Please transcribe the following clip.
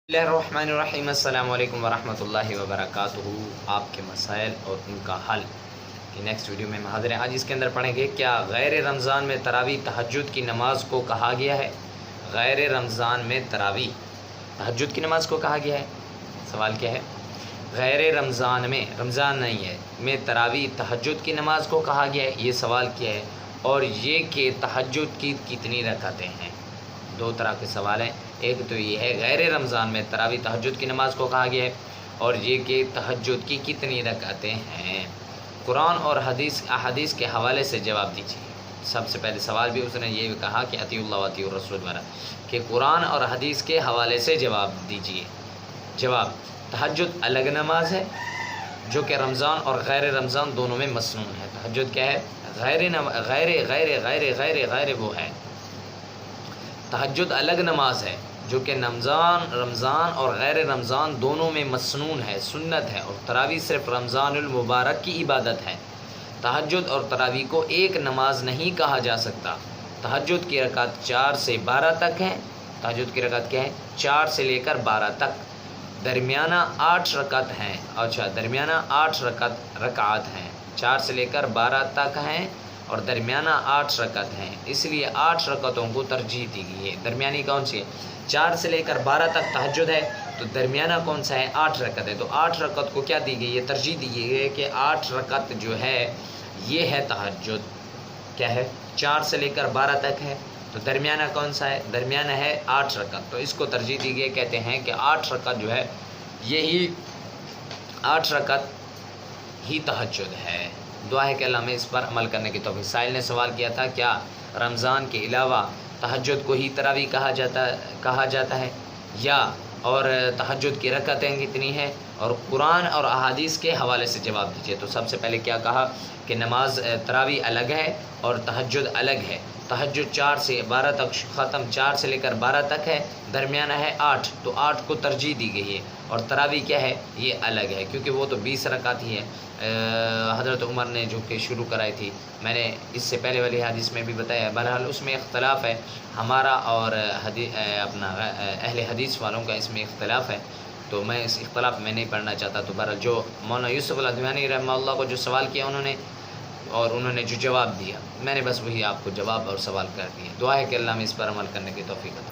بسم اللہ الرحمن الرحیم۔ السلام علیکم ورحمۃ اللہ وبرکاتہ۔ آپ کے مسائل اور ان کا حل کی نیکسٹ ویڈیو میں حاضر ہیں۔ آج اس کے اندر پڑھیں گے کیا غیر رمضان میں تراویح تہجد کی نماز کو کہا گیا ہے؟ غیر رمضان میں تراویح تہجد کی نماز کو کہا گیا ہے۔ سوال کیا ہے؟ غیر رمضان میں، رمضان نہیں ہے، میں تراویح تہجد کی نماز کو کہا گیا ہے، یہ سوال کیا ہے؟ اور یہ کہ تہجد کی کتنی رکعتیں ہیں؟ دو طرح کے سوال ہیں۔ ایک تو یہ ہے غیر رمضان میں تراویح تہجد کی نماز کو کہا گیا ہے، اور یہ کہ تہجد کی کتنی رکعتیں ہیں۔ قرآن اور احادیث کے حوالے سے جواب دیجیے۔ سب سے پہلے سوال بھی اس نے یہ کہا کہ اطیع اللہ و اطیع الرسول والا، کہ قرآن اور حدیث کے حوالے سے جواب دیجیے۔ جواب: تہجد الگ نماز ہے جو کہ رمضان اور غیر رمضان دونوں میں مسنون ہے۔ تہجد کیا ہے؟ غیر وہ ہے۔ تہجد الگ نماز ہے جو کہ رمضان اور غیر رمضان دونوں میں مسنون ہے، سنت ہے، اور تراویح صرف رمضان المبارک کی عبادت ہے۔ تہجد اور تراویح کو ایک نماز نہیں کہا جا سکتا۔ تہجد کی رکعت 4 سے 12 تک ہیں۔ تہجد کی رکعت کیا ہے؟ 4 سے لے کر 12 تک۔ درمیانہ 8 رکعت ہیں۔ اچھا، درمیانہ 8 رکعت ہیں، 4 سے لے کر 12 تک ہیں، اور درمیانہ 8 رکعت ہیں، اس لیے 8 رکعتوں کو ترجیح دی گئی ہے۔ درمیانی کون سی ہے؟ 4 سے لے کر 12 تک تہجد ہے، تو درمیانہ کون سا ہے؟ 8 رکعت ہے، تو 8 رکعت کو کیا دی گئی ہے؟ ترجیح دی گئی ہے کہ 8 رکعت جو ہے یہ ہے تہجد۔ کیا ہے؟ 4 سے لے کر 12 تک ہے، تو درمیانہ کون سا ہے؟ درمیانہ ہے 8 رکعت، تو اس کو ترجیح دی گئی، کہتے ہیں کہ 8 رکعت جو ہے یہی 8 رکعت ہی تہجد ہے۔ دعا ہے کہ اللہ ہمیں اس پر عمل کرنے کی توفیق۔ سائل نے سوال کیا تھا کیا رمضان کے علاوہ تہجد کو ہی تراویح کہا جاتا ہے، یا اور تہجد کی رکعتیں کتنی ہیں، اور قرآن اور احادیث کے حوالے سے جواب دیجیے۔ تو سب سے پہلے کیا کہا کہ نماز تراویح الگ ہے اور تہجد الگ ہے۔ تہجد 4 سے 12 تک ختم، 4 سے لے کر 12 تک ہے، درمیانہ ہے 8، تو 8 کو ترجیح دی گئی ہے، اور تراویح کیا ہے؟ یہ الگ ہے، کیونکہ وہ تو 20 رکعت ہی ہے۔ حضرت عمر نے جو کہ شروع کرائی تھی، میں نے اس سے پہلے والی حدیث میں بھی بتایا، بہرحال اس میں اختلاف ہے ہمارا اور اپنا اہل حدیث والوں کا، اس میں اختلاف ہے، تو میں اس اختلاف میں نہیں پڑھنا چاہتا۔ تو بہرحال جو مولانا یوسف الادوانی رحمہ اللہ کو جو سوال کیا انہوں نے جو جواب دیا، میں نے بس وہی آپ کو جواب اور سوال کر دیا۔ دعا ہے کہ اللہ میں اس پر عمل کرنے کی توفیق عطا